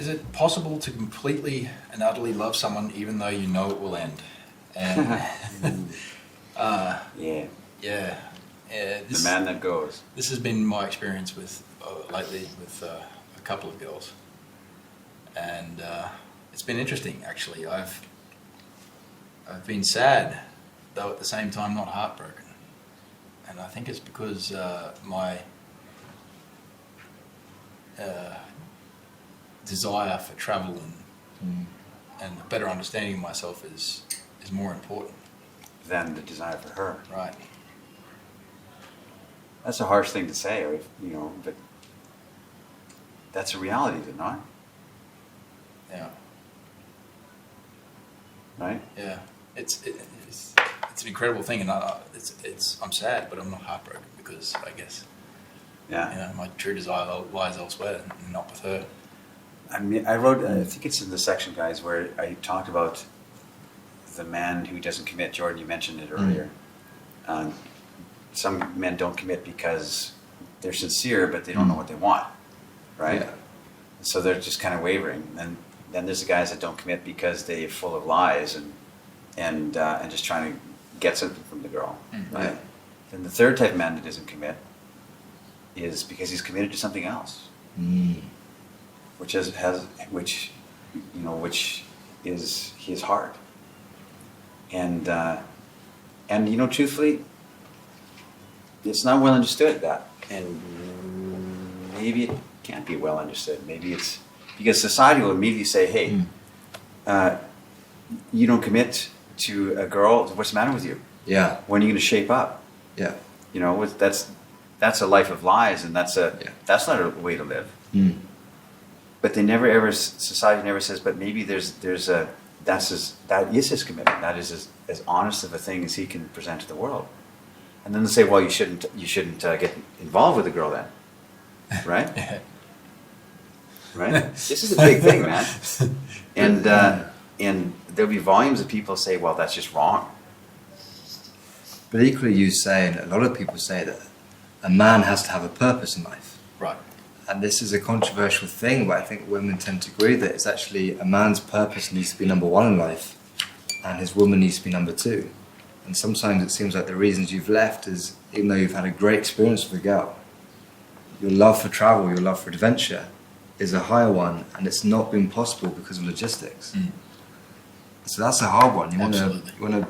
is it possible to completely and utterly love someone even though you know it will end? And the this, man that goes. This has been my experience with lately with a couple of girls, and it's been interesting actually. I've been sad, though at the same time not heartbroken, and I think it's because my desire for travel and a better understanding of myself is more important Than the desire for her. right. That's a harsh thing to say, or but that's a reality, is it not? Yeah. Right? Yeah, it's an incredible thing, and I'm sad, but I'm not heartbroken because I guess my true desire lies elsewhere and not with her. I mean, I wrote. I think it's in the section, guys, where I talked about the man who doesn't commit. Jordan, you mentioned it earlier. Some men don't commit because they're sincere, but they don't know what they want, right? Yeah. So they're just kind of wavering. And then there's the guys that don't commit because they're full of lies and just trying to get something from the girl, right? Yeah. Then the third type of man that doesn't commit is because he's committed to something else, which is his heart. And truthfully, it's not well understood that, and maybe it can't be well understood. Maybe it's because society will immediately say, "Hey, you don't commit to a girl. What's the matter with you? Yeah. When are you going to shape up? Yeah. That's a life of lies, and that's not a way to live." But society never says, but maybe that is his commitment. That is as honest of a thing as he can present to the world. And then they say, well, you shouldn't get involved with a girl then, right? Yeah. Right. This is a big thing, man. And there'll be volumes of people say, well, that's just wrong. But equally, you say, and a lot of people say, that a man has to have a purpose in life. Right. And this is a controversial thing, but I think women tend to agree that it's actually a man's purpose needs to be number one in life, and his woman needs to be number two. And sometimes it seems like the reasons you've left is, even though you've had a great experience with a girl, your love for travel, your love for adventure is a higher one, and it's not been possible because of logistics. So that's a hard one. You want to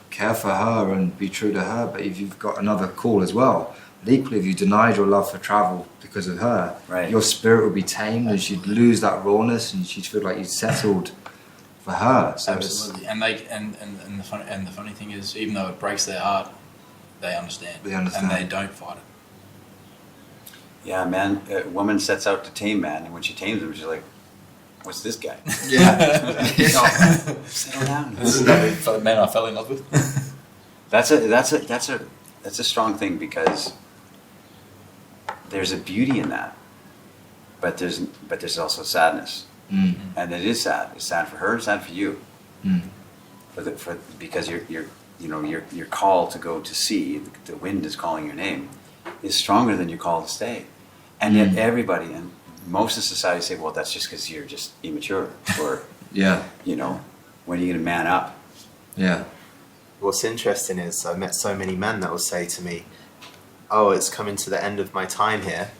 care for her and be true to her, but if you've got another call as well, but equally if you denied your love for travel because of her, your spirit would be tamed, and she'd lose that rawness, and she'd feel like you'd settled for her. So absolutely. And the funny thing is, even though it breaks their heart, they understand. And they don't fight it. Yeah, man. A woman sets out to tame man, and when she tames him, she's like, "What's this guy?" Yeah. Settle down. This is the man I fell in love with. That's a strong thing, because there's a beauty in that, but there's also sadness, and it is sad. It's sad for her. It's sad for you, because your call to go to sea, the wind is calling your name, is stronger than your call to stay, and yet everybody and most of society say, well, that's just because you're just immature, or when are you going to man up? Yeah. What's interesting is I've met so many men that will say to me, oh, it's coming to the end of my time here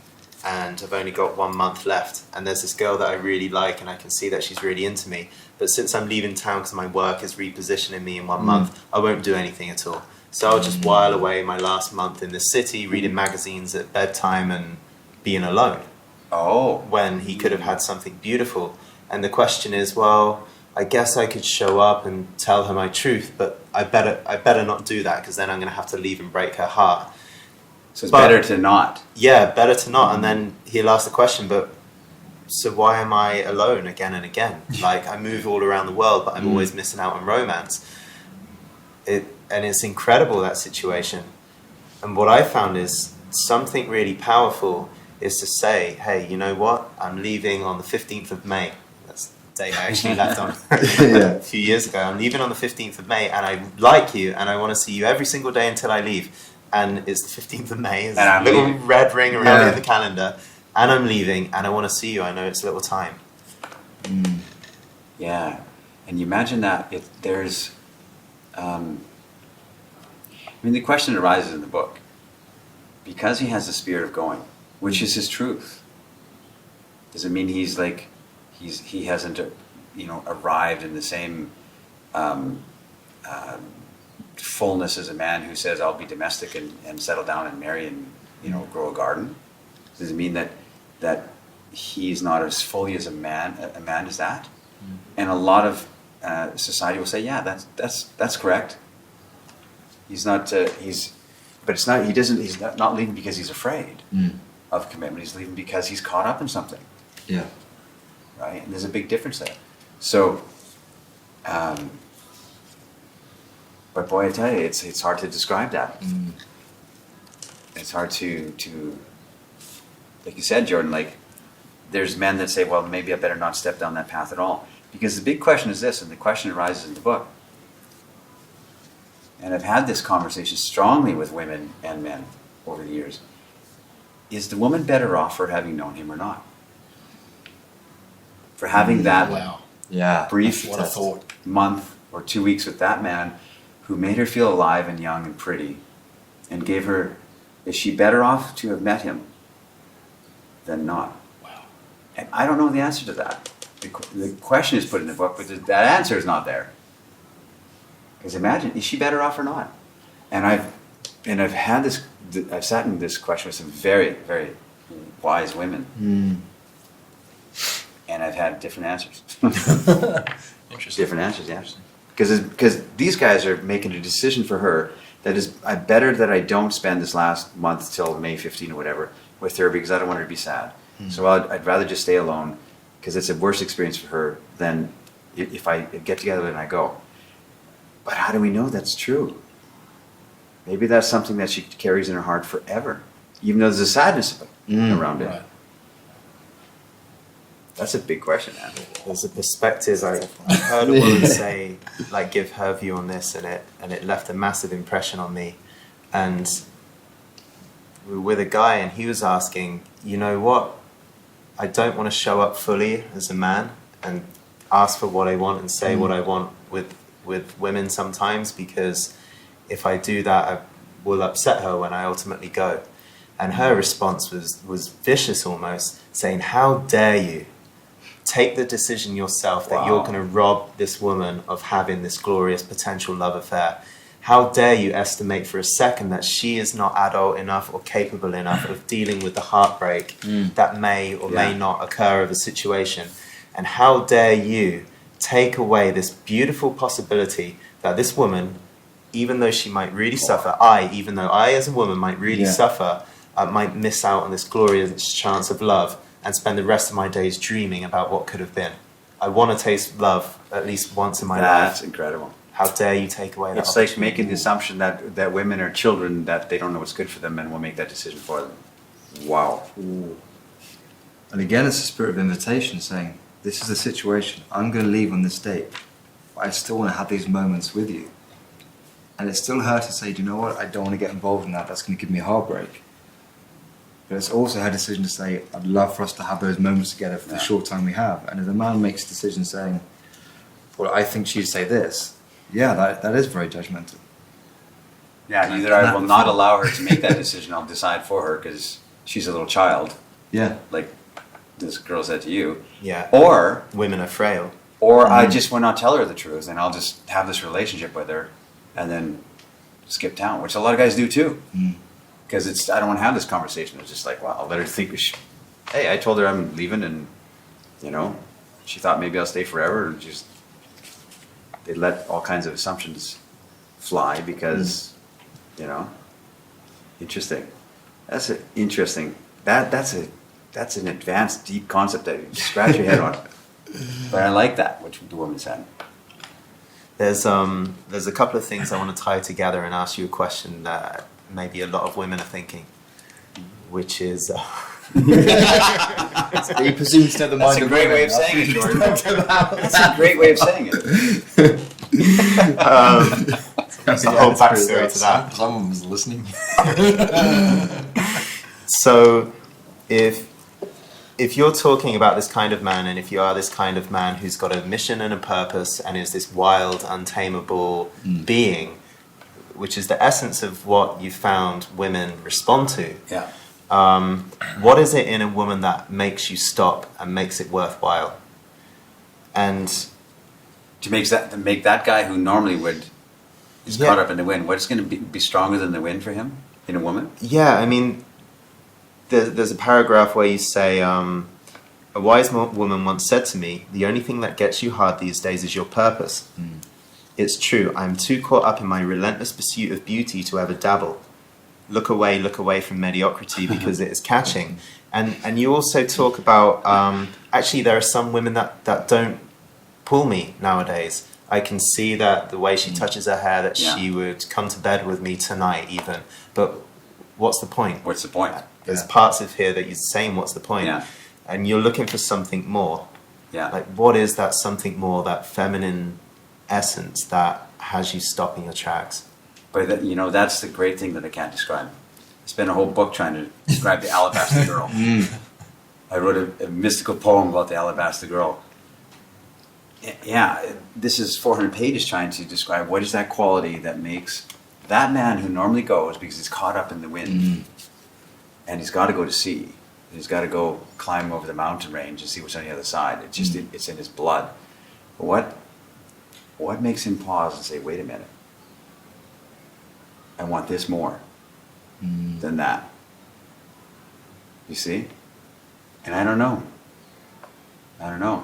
and I've only got 1 month left, and there's this girl that I really like and I can see that she's really into me, but since I'm leaving town because my work is repositioning me in 1 month, I won't do anything at all. So I'll just while away my last month in the city reading magazines at bedtime and being alone. Oh. When he could have had something beautiful. And the question is, well, I guess I could show up and tell her my truth, but I better not do that, because then I'm going to have to leave and break her heart. So it's better to not. Yeah, better to not. And then he'll ask the question, but so why am I alone again and again? Like, I move all around the world, but I'm always missing out on romance. And it's incredible, that situation. And what I found is something really powerful is to say, hey, you know what? I'm leaving on the 15th of May. That's the day I actually left on a few years ago. I'm leaving on the 15th of May, and I like you, and I want to see you every single day until I leave. And it's the 15th of May. It's a little red ring around in the calendar. And I'm leaving, and I want to see you. I know it's a little time. Yeah, and you imagine that if there's, the question arises in the book, because he has the spirit of going, which is his truth. Does it mean he hasn't, arrived in the same fullness as a man who says, I'll be domestic and settle down and marry and, grow a garden? Does it mean that he's not as fully as a man as that? And a lot of society will say, yeah, that's correct. He's not, he's not leaving because he's afraid of commitment. He's leaving because he's caught up in something. Yeah. Right? And there's a big difference there. So, but boy, I tell you, it's hard to describe that. It's hard to, like you said, Jordan, like, there's men that say, well, maybe I better not step down that path at all. Because the big question is this, and the question arises in the book. And I've had this conversation strongly with women and men over the years. Is the woman better off for having known him or not? For having that brief what a thought. month or 2 weeks with that man who made her feel alive and young and pretty and gave her, is she better off to have met him than not? Wow. And I don't know the answer to that. The question is put in the book, but that answer is not there. Because imagine, is she better off or not? And I've had this, I've sat in this question with some very, very wise women. And I've had different answers. Interesting. Different answers, yeah. Because these guys are making a decision for her that is, I better that I don't spend this last month till May 15 or whatever with her because I don't want her to be sad. So I'd rather just stay alone because it's a worse experience for her than if I get together and I go. But how do we know that's true? Maybe that's something that she carries in her heart forever, even though there's a sadness around it. Right. That's a big question, man. There's a perspective. I heard a woman say, like, give her view on this, and it left a massive impression on me. And we were with a guy, and he was asking, you know what? I don't want to show up fully as a man and ask for what I want and say what I want with women sometimes, because if I do that, I will upset her when I ultimately go. And her response was vicious almost, saying, how dare you take the decision yourself that you're going to rob this woman of having this glorious potential love affair. How dare you estimate for a second that she is not adult enough or capable enough of dealing with the heartbreak that may or may not occur of a situation. And how dare you take away this beautiful possibility that this woman, even though she might really suffer, even though I as a woman might really suffer, might miss out on this glorious chance of love and spend the rest of my days dreaming about what could have been. I want to taste love at least once in my life. That's incredible. How dare you take away that It's like making the assumption that women are children, that they don't know what's good for them and will make that decision for them. Wow. Ooh. And again, it's a spirit of invitation saying, this is the situation. I'm going to leave on this date, but I still want to have these moments with you. And it's still her to say, do you know what? I don't want to get involved in that. That's going to give me heartbreak. But it's also her decision to say, I'd love for us to have those moments together for the short time we have. And if the man makes a decision saying, well, I think she'd say this, that is very judgmental. Yeah, either I will not allow her to make that decision, I'll decide for her because she's a little child. Yeah. Like this girl said to you. Yeah. Or women are frail. Or I just will not tell her the truth and I'll just have this relationship with her and then skip town, which a lot of guys do too. Because I don't want to have this conversation. It's just like, well, I'll let her think. Hey, I told her I'm leaving, and she thought maybe I'll stay forever. And just they let all kinds of assumptions fly because, interesting. That's interesting. That's an advanced, deep concept that you scratch your head on. But I like that, which the woman said. There's a couple of things I want to tie together and ask you a question that maybe a lot of women are thinking, which is... He presumes to the mind That's a of great women. way of saying it, Jordan. That's a great way of saying it. There's a whole backstory to that. Someone was listening. So, if if you're talking about this kind of man, and if you are this kind of man who's got a mission and a purpose and is this wild, untamable being, which is the essence of what you found women respond to. Yeah. What is it in a woman that makes you stop and makes it worthwhile? And To make that guy who normally is caught up in the wind, what's going to be stronger than the wind for him in a woman? yeah, I mean, there's a paragraph where you say, a wise woman once said to me, the only thing that gets you hard these days is your purpose. It's true, I'm too caught up in my relentless pursuit of beauty to ever dabble. Look away from mediocrity because it is catching. And you also talk about, actually there are some women that don't pull me nowadays. I can see that the way she touches her hair, that she would come to bed with me tonight even. But what's the point? What's the point? There's parts of here that you're saying, what's the point? Yeah. And you're looking for something more. Yeah. Like, what is that something more, that feminine essence that has you stop in your tracks? But that's the great thing that I can't describe. I spent a whole book trying to describe the Alabaster Girl. I wrote a mystical poem about the Alabaster Girl. Yeah, this is 400 pages trying to describe what is that quality that makes that man who normally goes because he's caught up in the wind and he's got to go to sea. He's got to go climb over the mountain range and see what's on the other side. It's just it's in his blood. But what makes him pause and say, wait a minute, I want this more than that? You see? And I don't know.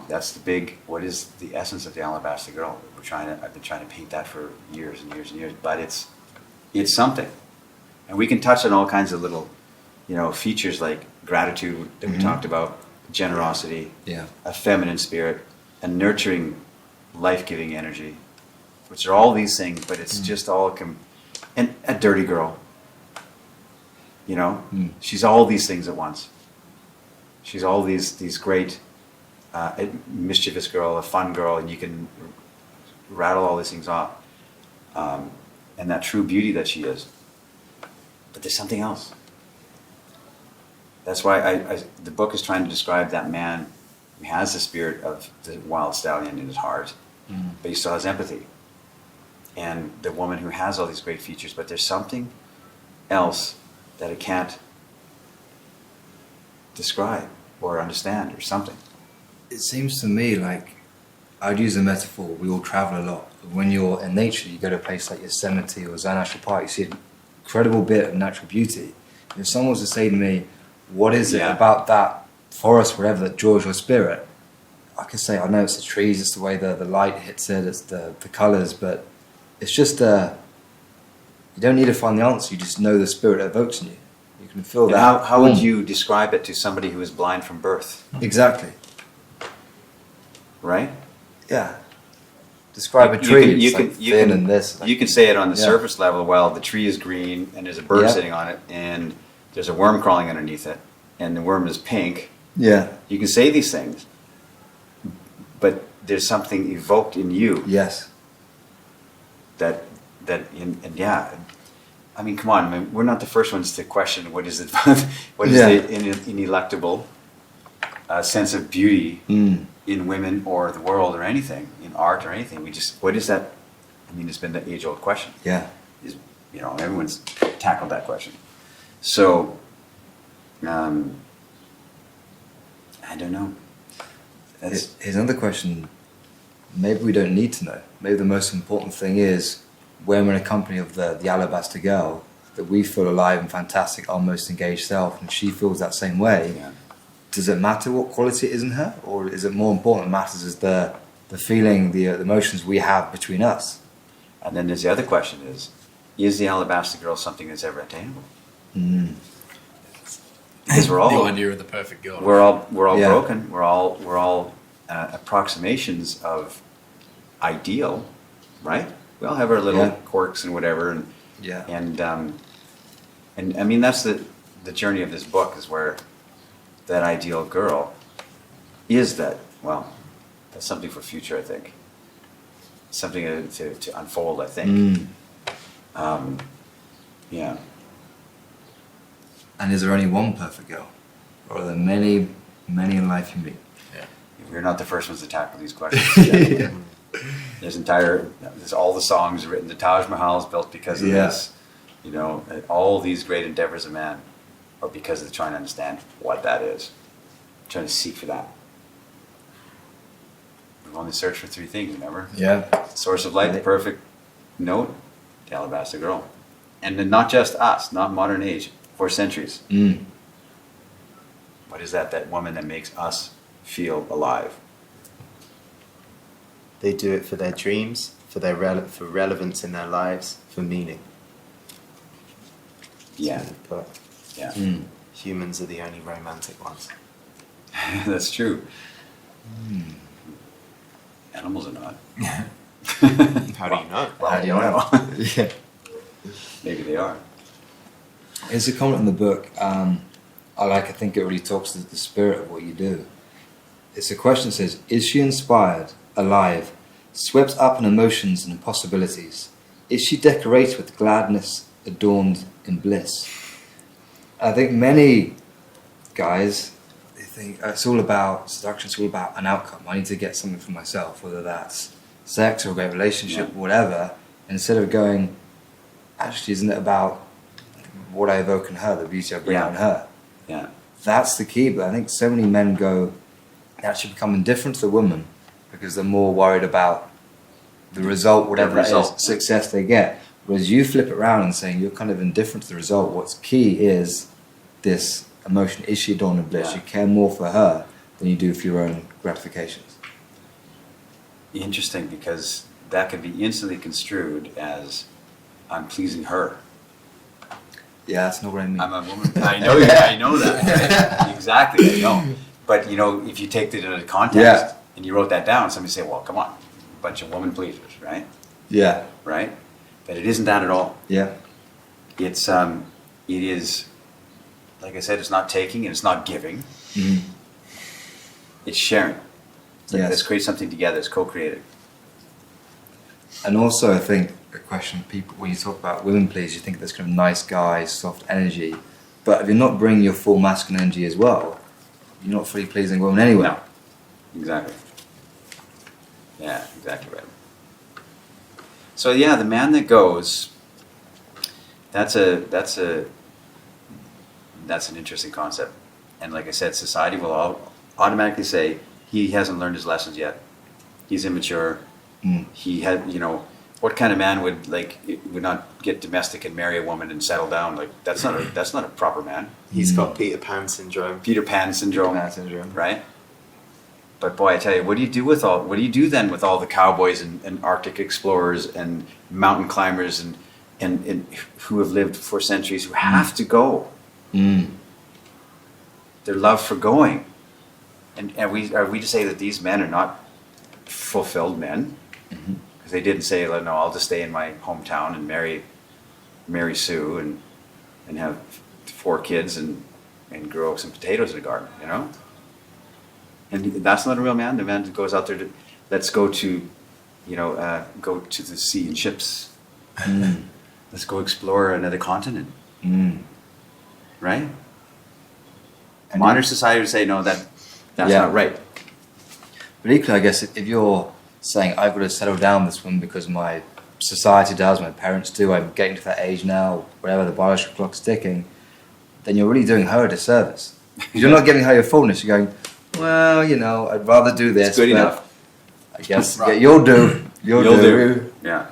That's the big, what is the essence of the Alabaster Girl? I've been trying to paint that for years and years and years, but it's something. And we can touch on all kinds of little, features like gratitude that we talked about, generosity, a feminine spirit, a nurturing, life-giving energy, which are all these things, but it's just all, and a dirty girl. She's all these things at once. She's all these great, a mischievous girl, a fun girl, and you can rattle all these things off. And that true beauty that she is. But there's something else. That's why the book is trying to describe that man who has the spirit of the wild stallion in his heart, but he still has empathy. And the woman who has all these great features, but there's something else that I can't describe or understand or something. It seems to me like, I'd use a metaphor, we all travel a lot. When you're in nature, you go to a place like Yosemite or Zan Park, you see an incredible bit of natural beauty. And if someone was to say to me, what is it about that forest, wherever, that draws your spirit? I could say, I know it's the trees, it's the way the light hits it, it's the colours, but it's just, you don't need to find the answer, you just know the spirit it evokes in you. You can feel that. How would you describe it to somebody who is blind from birth? Exactly. Right? Yeah. Describe a tree. You can say it on the Yeah. surface level. Well, the tree is green and there's a bird Yeah. sitting on it, and there's a worm crawling underneath it, and the worm is pink. Yeah. You can say these things, but there's something evoked in you Yes. I mean, come on, we're not the first ones to question what is the ineluctable sense of beauty in women or the world or anything, in art or anything. What is that? I mean, it's been the age-old question. Yeah. Everyone's tackled that question. So, I don't know. Here's another question. Maybe we don't need to know. Maybe the most important thing is, when we're in a company of the Alabaster Girl, that we feel alive and fantastic, our most engaged self, and she feels that same way. Yeah. Does it matter what quality it is in her, or is it more important? What matters is the feeling, the emotions we have between us. And then there's the other question: is the Alabaster Girl something that's ever attainable? Because we're all the idea of the perfect girl. We're all Yeah. broken. We're all approximations of ideal, right? We all have our little quirks and whatever, and I mean that's the journey of this book, is where that ideal girl is that. Well, that's something for future, I think. Something to unfold, I think. Yeah. And is there only one perfect girl, or are there many Many in life you meet. We're not the first ones to tackle these questions. Yeah. There's all the songs written. The Taj Mahal is built because of this. You know, all these great endeavors of man are because they're trying to understand what that is, trying to seek for that. We've only searched for three things, remember? Yeah. Source of light, the perfect note, the alabaster girl. And then not just us, not modern age, for centuries. Mm. What is that? That woman that makes us feel alive. They do it for their dreams, for their for relevance in their lives, for meaning. Yeah. But Yeah. Mm. humans are the only romantic ones. That's true. Animals are not. How do you know? Well, How do you I don't know? know. Yeah. Maybe they are. There's a comment in the book, I think it really talks to the spirit of what you do. It's a question that says, is she inspired, alive, swept up in emotions and possibilities? Is she decorated with gladness, adorned in bliss? I think many guys, they think it's all about seduction, it's all about an outcome. I need to get something for myself, whether that's sex or a great relationship or whatever, instead of going, actually, isn't it about what I evoke in her, the beauty I bring out in her? Yeah. That's the key, but I think so many men go, they actually become indifferent to the woman because they're more worried about the result, whatever that is, success they get. Whereas you flip it around and saying you're kind of indifferent to the result. What's key is this emotion. Is she adorned in bliss? Yeah. You care more for her than you do for your own gratifications. Interesting, because that could be instantly construed as I'm pleasing her. Yeah, that's not what I mean. I'm a woman. I know that. Right? Exactly, I know. But, you know, if you take it in a context and you wrote that down, somebody say, well, come on, a bunch of woman pleasers, right? Yeah. Right? But it isn't that at all. Yeah. It is, like I said, it's not taking and it's not giving. Mhm. It's sharing. It's like, Yes. let's create something together. It's co-created. And also, I think a question people, when you talk about women please, you think of this kind of nice guy, soft energy. But if you're not bringing your full masculine energy as well, you're not fully pleasing women anyway. No. Exactly. Yeah, exactly right. So yeah, the man that goes, that's an interesting concept. And like I said, society will automatically say he hasn't learned his lessons yet. He's immature. Mm. He had, you know, what kind of man would not get domestic and marry a woman and settle down? Like that's not a proper man. He's got Peter Pan syndrome. Peter Pan syndrome. Peter Pan syndrome. Right? But boy, I tell you, what do you do then with all the cowboys and Arctic explorers and mountain climbers and who have lived for centuries who have to go? Mm. Their love for going. And are we to say that these men are not fulfilled men? Mm-hmm. Because they didn't say, no, I'll just stay in my hometown and marry Sue and have 4 kids and grow some potatoes in the garden, you know? And that's not a real man. The man that goes out there to, let's go to, go to the sea in ships. Mm. Let's go explore another continent. Mm. Right? And Modern society would say, no, that's not right. But equally, I guess, if you're saying, I've got to settle down this one because my society does, my parents do, I'm getting to that age now, whatever, the biological clock's ticking, then you're really doing her a disservice. You're not giving her your fullness. You're going, well, I'd rather do this. It's good but enough. I guess Right. you'll do. You'll do. Yeah.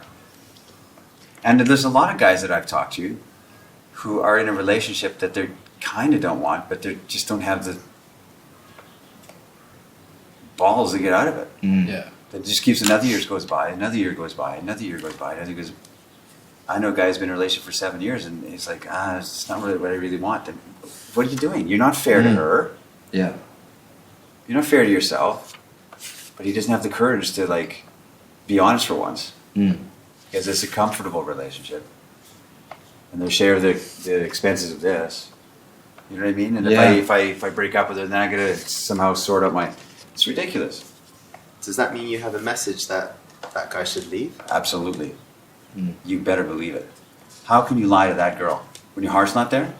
And there's a lot of guys that I've talked to who are in a relationship that they kind of don't want, but they just don't have the balls to get out of it. Mm. Yeah. That just keeps another year goes by, another year goes by, another year goes by, another year goes. I know a guy's been in a relationship for 7 years, and he's like, it's not really what I really want. Then what are you doing? You're not fair to her. Yeah. You're not fair to yourself. But he doesn't have the courage to be honest for once, Mm. because it's a comfortable relationship, and they share the expenses of this. You know what I mean? And Yeah. if I break up with her, then I gotta somehow sort out my. It's ridiculous. Does that mean you have a message that guy should leave? Absolutely. Mm. You better believe it. How can you lie to that girl when your heart's not there?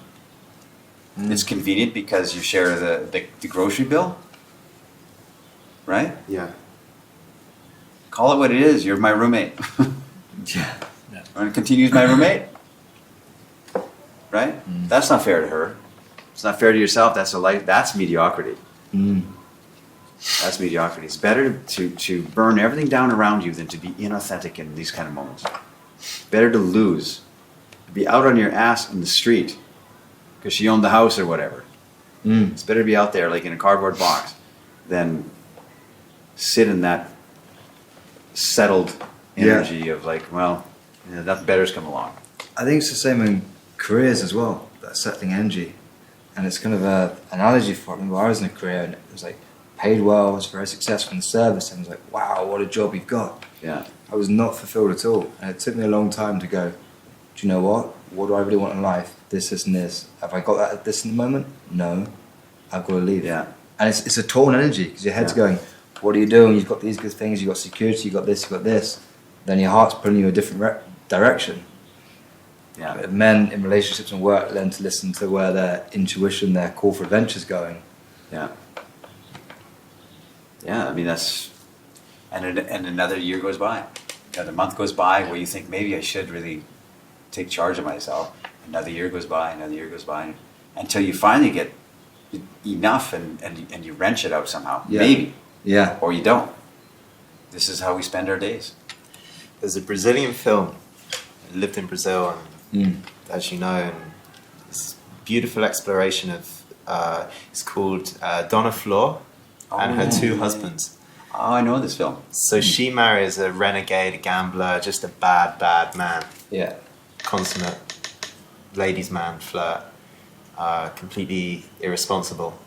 It's convenient because you share the grocery bill, right? Yeah. Call it what it is. You're my roommate. Yeah. Yeah. I'm going to continue as my roommate. Right? That's not fair to her. It's not fair to yourself. That's mediocrity. That's mediocrity. It's better to burn everything down around you than to be inauthentic in these kind of moments. Better to lose. Be out on your ass in the street because she owned the house or whatever. It's better to be out there like in a cardboard box than sit in that settled energy of like, well, nothing better's come along. I think it's the same in careers as well, that settling energy. And it's kind of an analogy for it. I remember I was in a career and it was like paid well, I was very successful in the service, and I was like, wow, what a job you've got. Yeah. I was not fulfilled at all. And it took me a long time to go, do you know what? What do I really want in life? This, and this. Have I got that at this in the moment? No. I've got to leave. Yeah. And it's a torn energy because your head's going, what are you doing? You've got these good things, you've got security, you've got this, you've got this. Then your heart's pulling you a different direction. Yeah. But men in relationships and work learn to listen to where their intuition, their call for adventure is going. Yeah. Yeah, I mean, that's... And another year goes by. Another month goes by where you think, maybe I should really take charge of myself. Another year goes by, until you finally get enough and you wrench it out somehow. Yeah. Maybe. Yeah. Or you don't. This is how we spend our days. There's a Brazilian film. I lived in Brazil, and as you know, and this beautiful exploration of it's called Dona Flor and her two husbands. Oh, I know this film. So she marries a renegade, a gambler, just a bad man, Yeah. consummate ladies' man, flirt, completely irresponsible.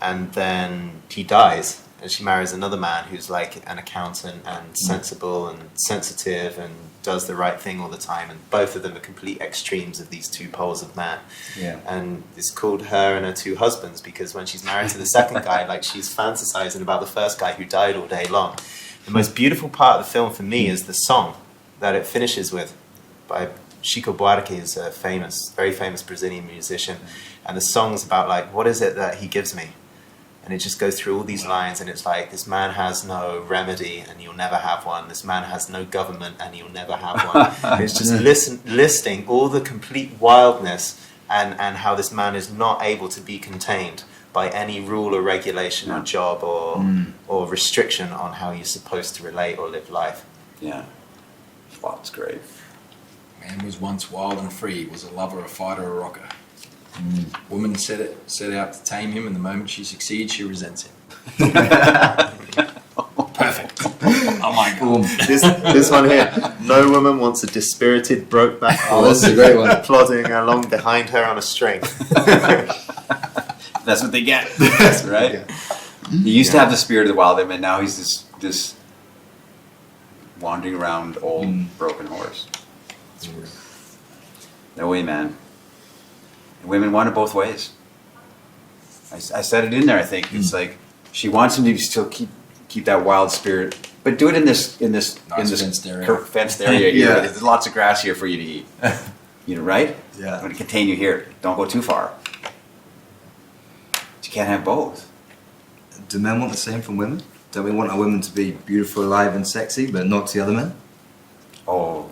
And then he dies, and she marries another man who's like an accountant and sensible and sensitive and does the right thing all the time, and both of them are complete extremes of these two poles of man. Yeah. And it's called Her and Her Two Husbands because when she's married to the second guy, like she's fantasizing about the first guy who died all day long. The most beautiful part of the film for me is the song that it finishes with by Chico Buarque, is a very famous Brazilian musician, and the song's about like, what is it that he gives me? And it just goes through all these lines, and it's like, this man has no remedy, and you'll never have one. This man has no government, and you'll never have one. And it's just listing all the complete wildness and how this man is not able to be contained by any rule or regulation or job or restriction on how you're supposed to relate or live life. Yeah. Wow, it's great. Man was once wild and free, was a lover, a fighter, a rocker. Woman set out to tame him, and the moment she succeeds, she resents him. Perfect. Oh my god. This one here. No woman wants a dispirited, broke-back horse that's a great one. plodding along behind her on a string. That's what they get. That's right. Yeah. He used to have the spirit of the wild, and now he's this wandering around old broken horse. No way, man. And women want it both ways. I said it in there. I think it's like she wants him to still keep that wild spirit, but do it in this fenced area. Fenced area here. Yeah. There's lots of grass here for you to eat. You know, right? Yeah. I'm going to contain you here. Don't go too far. But you can't have both. Do men want the same from women? Don't we want our women to be beautiful, alive, and sexy, but not to the other men? Oh,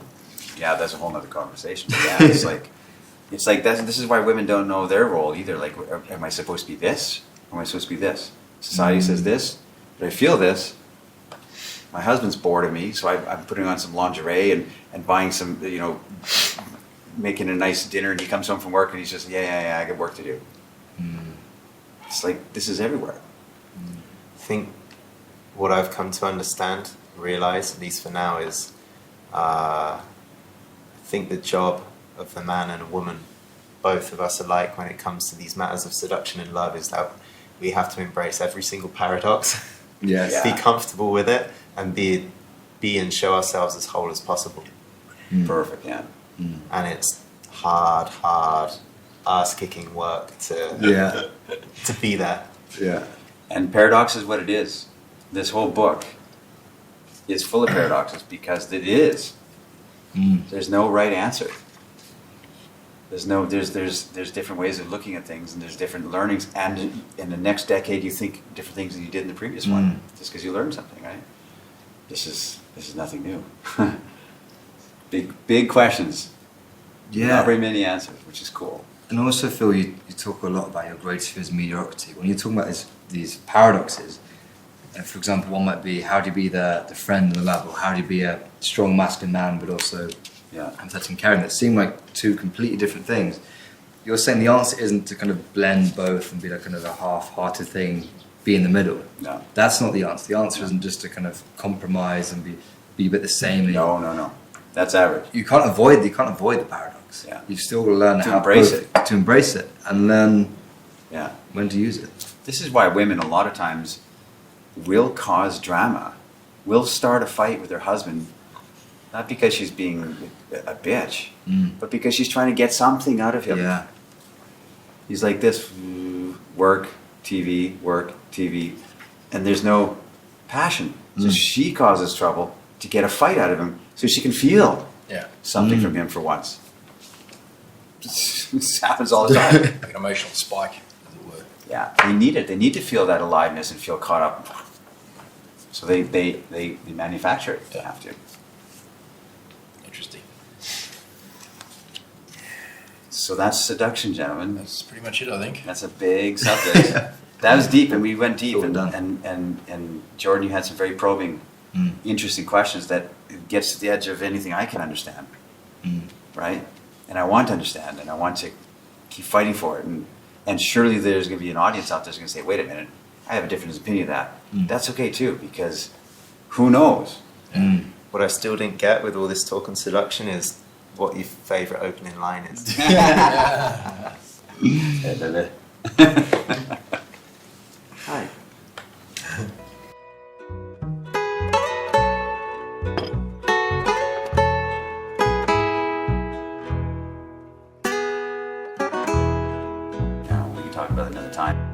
yeah. That's a whole nother conversation. But yeah, it's like this is why women don't know their role either. Like, am I supposed to be this? Or am I supposed to be this? Society says this, but I feel this. My husband's bored of me, so I'm putting on some lingerie and buying some, making a nice dinner, and he comes home from work and he's just, yeah, I got work to do. It's like, this is everywhere. I think what I've come to understand, realize, at least for now, is I think the job of the man and a woman, both of us alike, when it comes to these matters of seduction and love, is that we have to embrace every single paradox, Yes. Yeah. be comfortable with it, and be and show ourselves as whole as possible. Perfect, yeah. And it's hard, ass-kicking work to be there. Yeah. And paradox is what it is. This whole book is full of paradoxes because it is. There's no right answer. There's different ways of looking at things, and there's different learnings. And in the next decade, you think different things than you did in the previous one, just because you learned something, right? This is nothing new. Big questions. Yeah. Not very many answers, which is cool. And I also feel you talk a lot about your greatest fear is mediocrity. When you're talking about these paradoxes, for example, one might be, how do you be the friend in the lab, or how do you be a strong masculine man but also empathetic and caring, that seem like two completely different things. You're saying the answer isn't to kind of blend both and be like kind of a half-hearted thing, be in the middle. No. That's not the answer. The answer isn't just to kind of compromise and be a bit the same. No. That's average. You can't avoid the paradox. Yeah. You've still got to learn To how embrace it. to embrace it and learn Yeah. when to use it. This is why women a lot of times will cause drama, will start a fight with her husband, not because she's being a bitch, but because she's trying to get something out of him. Yeah. He's like this, work, TV, and there's no passion. So she causes trouble to get a fight out of him so she can feel something from him for once. This happens all the time. Like an emotional spike, as it were. Yeah, they need it. They need to feel that aliveness and feel caught up. So they manufacture it. They have to. Interesting. So that's seduction, gentlemen. That's pretty much it, I think. That's a big subject. That was deep, and we went deep. Well done. And Jordan, you had some very probing, interesting questions that gets to the edge of anything I can understand. Right? And I want to understand, and I want to keep fighting for it. And surely there's going to be an audience out there who's going to say, wait a minute, I have a different opinion of that. That's okay too, because who knows? What I still didn't get with all this talk on seduction is what your favourite opening line is. Hi. Now we can talk about it another time.